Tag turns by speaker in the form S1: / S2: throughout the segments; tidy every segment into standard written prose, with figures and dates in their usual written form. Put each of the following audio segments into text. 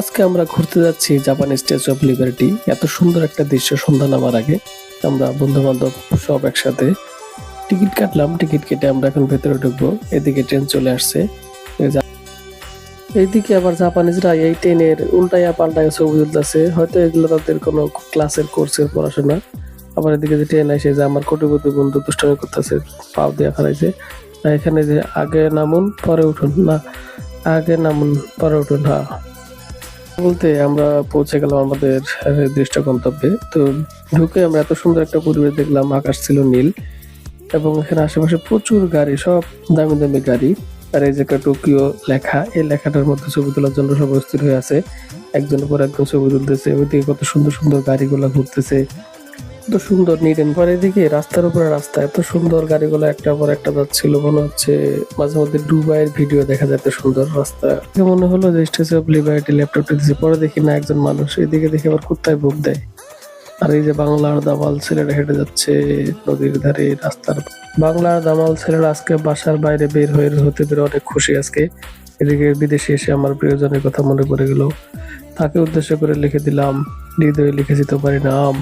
S1: আজকে আমরা ঘুরতে যাচ্ছি জাপানি স্ট্যাচু অফ লিবার্টি। এত সুন্দর একটা দৃশ্য সন্ধ্যা নামার আগে আমরা বন্ধু বান্ধব সব একসাথে টিকিট কাটলাম। টিকিট কেটে আমরা এখন ভেতরে ঢুকবো। এদিকে ট্রেন চলে আসছে। এইদিকে আবার জাপানিজরা এই ট্রেনের উল্টাইয়া পাল্টাইয়া ছবি তুলতেছে, হয়তো এগুলো তাদের কোনো ক্লাসের কোর্সের পড়াশোনা। আবার এদিকে যে ট্রেন আসে যে আমার কোটিপতি বন্ধু দুষ্টামি করতেছে, পাও দিয়ে খারাইছে। এখানে যে আগে নামুন পরে উঠুন, না আগে নামুন পরে উঠুন। হ্যাঁ, বলতে আমরা পৌঁছে গেলাম আমাদের নির্দিষ্ট গন্তব্যে। তো ঢুকে আমরা এত সুন্দর একটা পরিবেশ দেখলাম। আকাশ ছিল নীল এবং এখানে আশেপাশে প্রচুর গাড়ি, সব দামি দামি গাড়ি। আর এই যে একটা টোকিও লেখা, এই লেখাটার মধ্যে ছবি তোলার জন্য সবাই স্থির হয়ে আছে, একজনের পর একজন ছবি তুলতেছে। ওইদিকে কত সুন্দর সুন্দর গাড়িগুলো ঘুরতেছে, এত সুন্দর নিট এন্ড পরে এদিকে রাস্তার উপরে রাস্তা, এত সুন্দর গাড়িগুলো একটা পর একটা যাচ্ছিল। মনে হচ্ছে মাঝে মধ্যে দুবাইয়ের ভিডিও দেখা যায়, এত সুন্দর রাস্তা। মনে হলো যে স্ট্যাচু অফ লিবার্টি ল্যাপটপটা দিচ্ছে, পরে দেখি না একজন মানুষ। এদিকে দেখে আবার কুত্তায় ভোগ দেয়। আর এই যে বাংলার দামাল ছেলেরা হেঁটে যাচ্ছে নদীর ধারে রাস্তার। বাংলার দামাল ছেলেরা আজকে বাসার বাইরে বের হতে পেরে অনেক খুশি আজকে। এদিকে বিদেশে এসে আমার প্রিয়জনের কথা মনে পড়ে গেল, তাকে উদ্দেশ্য করে লিখে দিলাম, হৃদয়ে লিখেছি তোমারই নাম।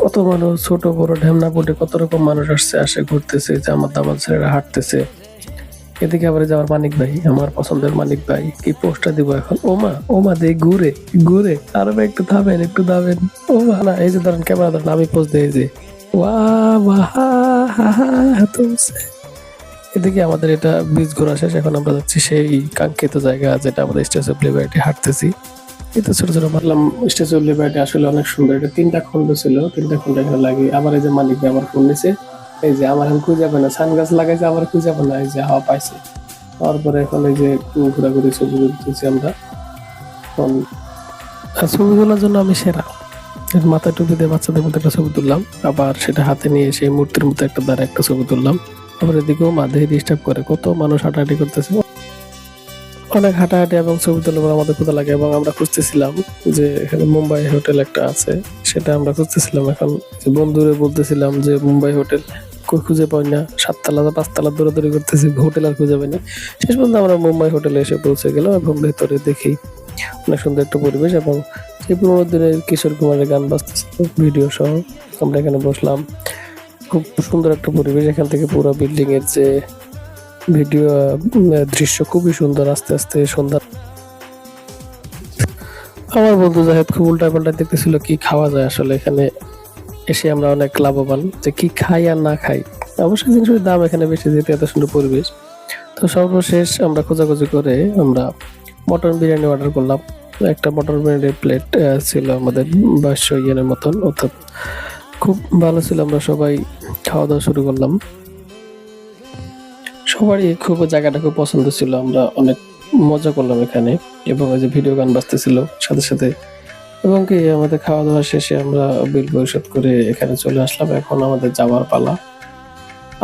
S1: কত মানুষ, ছোট বড় ঢেমনা পটে কত রকম মানুষ আসে ঘুরতেছে, যে আমার দামাল ছেলেরা হাঁটতেছে। এদিকে আবার যাওয়ার মানিক ভাই, আমার পছন্দের মানিক ভাই, কি পোস্টটা দিব এখন। ওমা দে ঘুরে ঘুরে, আরো ভাই একটু থামেন একটু থামেন। ওমা না, এই যে ধরেন ক্যামেরা ধরেন, আমি পোস্ট দিই যে এদিকে আমাদের এটা বীজ ঘোরা শেষ। এখন আমরা যাচ্ছি সেই কাঙ্ক্ষিত জায়গা, যেটা আমাদের স্ট্যাচু অফ লিবার্টি হাঁটতেছি। এটা ছোট ছোট ভাবলাম স্ট্যাচু অফ লিবার্টি আসলে অনেক সুন্দর। এটা 3টা খন্ড ছিল, 3টা খন্ড এখানে লাগে। আমার এই যে মানিক ভাই আমার ফোন নিছে, এই যে আমার এখন খুঁজে পাবে না, সানগ্লাস লাগাইছে আমার খুঁজে পাবে না, এই যে হাওয়া পাইছে। তারপরে এখন এই যে ঘোরাঘুরি ছবি তুলতেছি আমরা। এখন ছবি তোলার জন্য আমি সেরা। মাথায় টুপি দিয়ে বাচ্চাদের মতো একটা ছবি তুললাম, আবার সেটা হাতে নিয়ে সেই মূর্তির মতো একটা দ্বারা একটা ছবি তুললাম। আবার এদিকেও মাঝে ডিস্টার্ব করে, কত মানুষ হাঁটাহাঁটি করতেছে, অনেক হাঁটাহাঁটি এবং ছবি তোলার পর আমাদের ক্ষুধা লাগে। এবং আমরা খুঁজতেছিলাম যে এখানে মুম্বাই হোটেল একটা আছে, সেটা আমরা খুঁজতেছিলাম। এখন বন্ধুরে বলতেছিলাম যে মুম্বাই হোটেল খুঁজে পাই না, 7তলা 5তলা দৌড়াদৌড়ি করতেছি, হোটেল আর খুঁজে পাই না। শেষ পর্যন্ত আমরা মুম্বাই হোটেলে এসে পৌঁছে গেলাম এবং ভেতরে দেখি অনেক সুন্দর একটা পরিবেশ এবং সেই পুরোনো দিনের কিশোর কুমারের গান বাজতেছিল ভিডিও সহ। আমরা এখানে বসলাম, খুব সুন্দর একটা পরিবেশ। এখান থেকে পুরো বিল্ডিং এর যে ভিডিও দৃশ্য খুবই সুন্দর। আস্তে আস্তে সন্ধ্যা, আমার বন্ধু জাহেদ খুব উল্টা পাল্টা দেখতেছিল কি খাওয়া যায়। আসলে এখানে এসে আমরা অনেক লাভবান, যে কি খাই আর না খাই। অবশ্যই জিনিসের দাম এখানে বেশি, যেহেতু এত সুন্দর পরিবেশ। তো সর্বশেষ আমরা খোঁজাখুঁজি করে আমরা মটন বিরিয়ানি অর্ডার করলাম। একটা মটন বিরিয়ানির প্লেট ছিল আমাদের 2200 ইয়েনের মতন, অর্থাৎ খুব ভালো ছিল। আমরা সবাই খাওয়া দাওয়া শুরু করলাম। সবারই খুব জায়গাটা খুব পছন্দ ছিল, আমরা অনেক মজা করলাম এখানে। এবং ওই যে ভিডিও গান বাজতেছিল সাথে সাথে। এবং কি আমাদের খাওয়া দাওয়া শেষে আমরা বিল পরিশোধ করে এখানে চলে আসলাম। এখন আমাদের যাওয়ার পালা।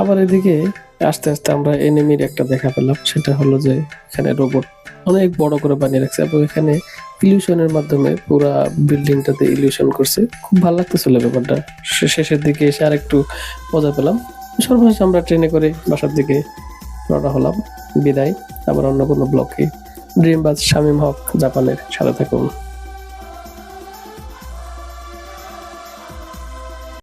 S1: আবার এদিকে আস্তে আস্তে আমরা এনিমির একটা দেখা পেলাম, সেটা হলো যে এখানে রোবট অনেক বড় করে বানিয়ে রাখছে এবং এখানে ইলিউশনের মাধ্যমে পুরা বিল্ডিংটাতে ইলিউশন করছে। খুব ভালো লাগতেছিল ব্যাপারটা। শেষের দিকে এসে আর একটু মজা পেলাম। সর্বশেষ আমরা ট্রেনে করে বাসার দিকে রওনা হলাম। বিদায়, আবার অন্য কোনো ব্লকে। ড্রিমবাজ শামীম হক জাপানের সাথে থাকুন।